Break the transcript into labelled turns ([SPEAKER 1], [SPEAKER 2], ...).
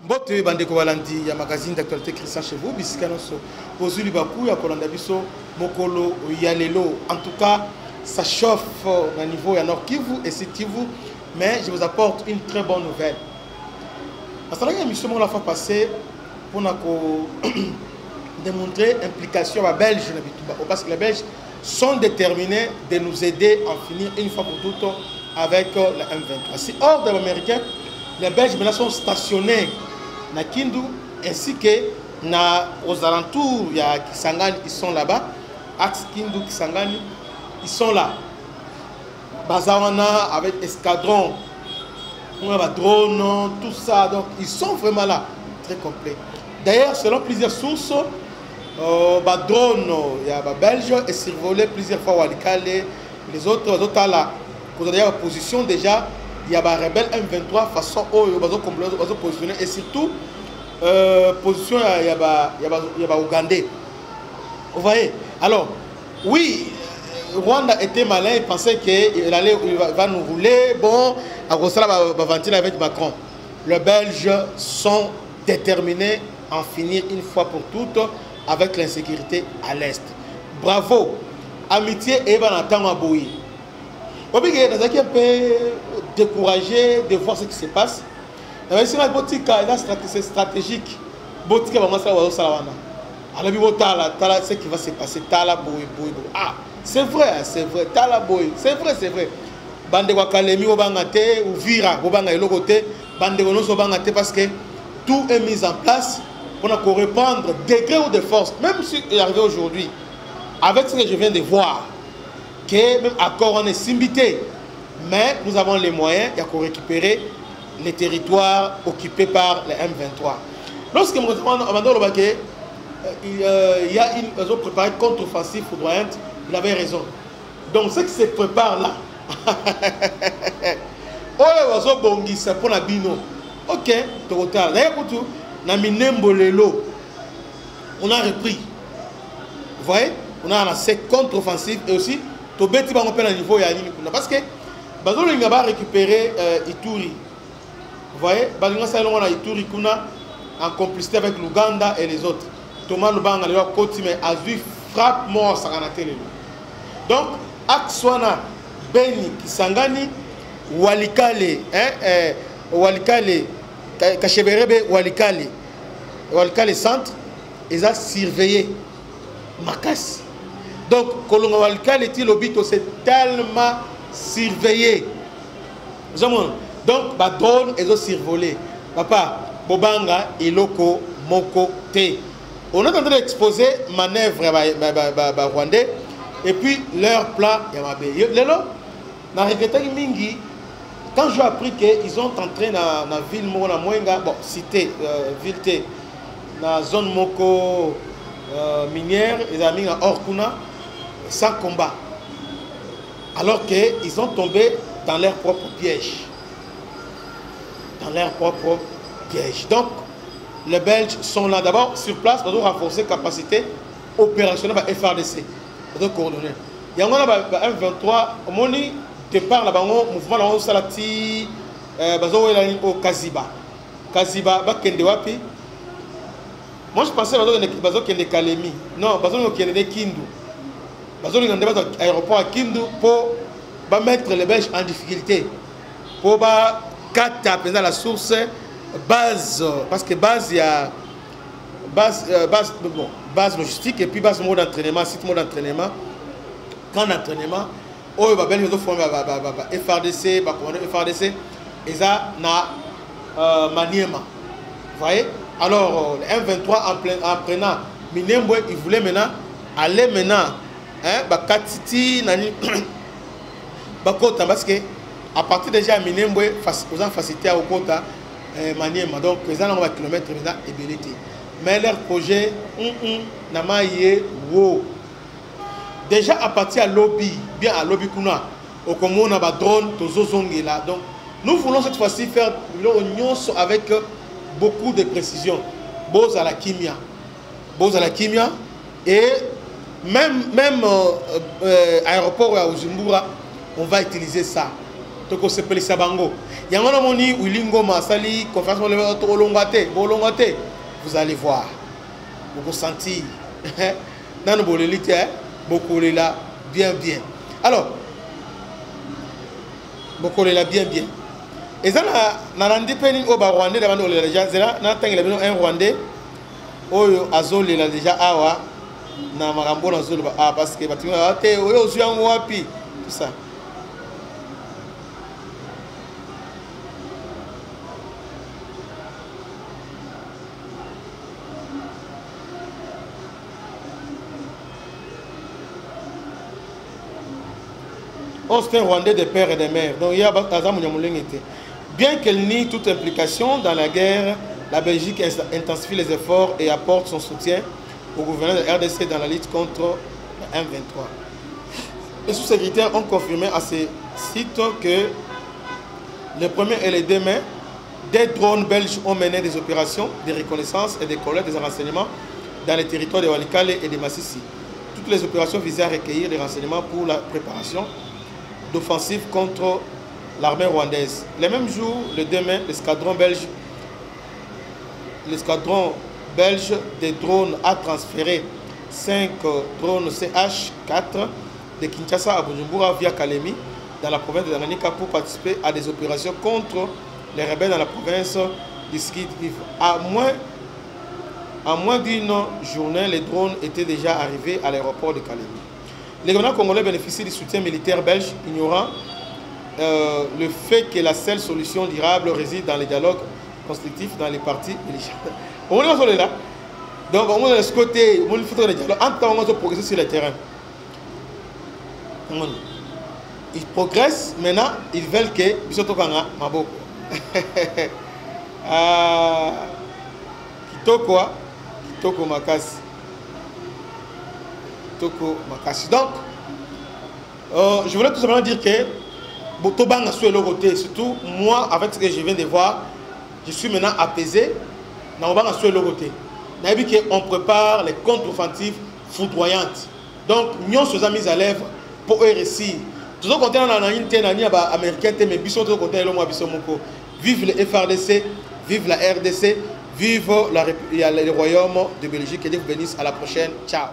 [SPEAKER 1] Bote bandeko balandi ya magazine d'actualité Christian chez vous bisikanoso bozuli baku ya kolanda biso mokolo ya lelo. En tout cas, ça chauffe au niveau ya Nord Kivu et Sud Kivu, mais je vous apporte une très bonne nouvelle. Parce que la mission la fois passée pour démontrer l'implication à Belge parce que les Belges sont déterminés de nous aider à finir une fois pour toutes avec la M23. Si hors de l'Américain, les Belges maintenant sont stationnés na Kindu ainsi que aux alentours, il y a Kisangani, ils sont là-bas. Axe Kindu, Kisangani, ils sont là. Bazawana avec escadron, on a drone, tout ça, donc ils sont vraiment là, très complets. D'ailleurs, selon plusieurs sources, drone, il y a Belge et survolé plusieurs fois Walikale, les autres là. Pour la position déjà, il y a des rebelles M23 façon positionner et surtout position il y a Ougandais. Vous voyez? Alors, oui, Rwanda était malin, il pensait qu'il va nous rouler. Bon, à Rossala va ventiler avec Macron. Les Belges sont déterminés à en finir une fois pour toutes avec l'insécurité à l'Est. Bravo. Amitié et Banatan Aboui. On est un peu découragé de voir ce qui se passe. C'est stratégique. Ce qui va se passer. Ah, c'est vrai, c'est vrai. C'est vrai, c'est vrai. Bande Wakalemi Obangate ou Vira Obanga Elogote, Bande Gonos Obangate parce que tout est mis en place pour répondre degré ou de force. Même si il est arrivé aujourd'hui, avec ce que je viens de voir, que même accord on est simbité, mais nous avons les moyens de récupérer les territoires occupés par les M23. Lorsque nous demandons il y a une préparé contre-offensive foudroyante, il avait raison. Donc ce qui se prépare là, pour la bino. Ok, d'ailleurs, on a repris. Vous voyez, on a lancé contre-offensive et aussi, parce que Bazolo va récupérer Ituri. Vous voyez, Bazolo a Ituri en complicité avec l'Ouganda et les autres. Thomas Lubanga a vu frappe mort Saganatele. Donc, Akswana, Beni, Kisangani, Walikale, Walikale, Kacheberebe, Walikale centre, ils ont surveillé Makas. Donc, Kolonga Walikale est l'obito, c'est tellement surveillé. Donc, drone, ils ont survolé. Papa, Bobanga, Iloko, Moko, Te. On est en train d'exposer manœuvre rwandais et puis leur plan Lelo, dans le mingi, quand j'ai appris qu'ils ont entré dans la ville Mwenga, bon, cité, ville dans la zone Moko minière, ils ont mis en Orkuna sans combat. Alors qu'ils ont tombé dans leur propre piège. Dans leur propre piège. Donc, les Belges sont là d'abord sur place pour renforcer la capacité opérationnelle de FRDC, pour coordonner. Il y a un M23, au départ, le mouvement de Salati, au Kaziba. Kaziba, Bakendewapi. Moi, je pensais que c'était Kalemi. Non, c'était Kindu. Bazoli a aéroport à Kindu pour mettre les Belges en difficulté. Pour taper dans la source. Base, parce que base, il y a base logistique et puis base mode d'entraînement, site mode d'entraînement. Quand l'entraînement, oh, FRDC, FRDC, et ça, Maniema. Vous voyez? Alors, le M23 en prenant Minembwe, il voulait maintenant aller maintenant, Katiti, Nani, Bakota, parce que à partir déjà de Minembwe, vous en facilité au Kota. Maniema. Donc, les gens ont un kilomètre et belité. Mais leur projet, n'a pas eu wow. Déjà à partir de lobby, bien à lobby kuna, au Congo on a des drones, là. Donc, nous voulons cette fois-ci faire l'union avec beaucoup de précision. Bose à la kimia, et même aéroport à Ujumbura, on va utiliser ça. toko sepelisa bango yango na moni Wilingo Masali conférence bolongate vous allez voir vous sentir nanu bolelite bokolela bien alors bokolela bien et ça na randi peni au Rwandais d'abord le déjà zela na tangela bino un Rwandais oyo azolela déjà awa na makambo na zolo parce que batinga te oyo zuyango wapi tout ça. C'est un Rwandais de père et de mère. Donc il y a bien qu'elle nie toute implication dans la guerre, la Belgique intensifie les efforts et apporte son soutien au gouvernement de RDC dans la lutte contre le M23. Les sous-secrétaires ont confirmé à ces sites que le 1er et le 2 mai, des drones belges ont mené des opérations de reconnaissance et de collecte des renseignements dans les territoires de Walikale et de Massissi. Toutes les opérations visaient à recueillir des renseignements pour la préparation d'offensive contre l'armée rwandaise. Le même jour, le 2 mai, l'escadron belge des drones a transféré 5 drones CH-4 de Kinshasa à Bujumbura via Kalemi dans la province de Tanganyika pour participer à des opérations contre les rebelles dans la province du Sud-Kivu. À moins d'une journée, les drones étaient déjà arrivés à l'aéroport de Kalemi. Les gouvernements congolais bénéficient du soutien militaire belge, ignorant le fait que la seule solution durable réside dans les dialogues constructifs dans les partis belligérants. On est là. Donc, on est de ce côté, on faut des dialogues. En temps, on va progresser sur le terrain. Ils progressent, maintenant, ils veulent que Bisoto Kanga, Maboko. Kitoko Makasi. Donc, je voulais tout simplement dire que Botobanga sur le côté, surtout moi, avec ce que je viens de voir, je suis maintenant apaisé. On prépare les contre-offensives foudroyantes. Donc, nous sommes mis à l'œuvre pour réussir. Tout le monde américain, mais vive le FRDC, vive la RDC, vive le Royaume de Belgique. Que Dieu vous bénisse. À la prochaine. Ciao.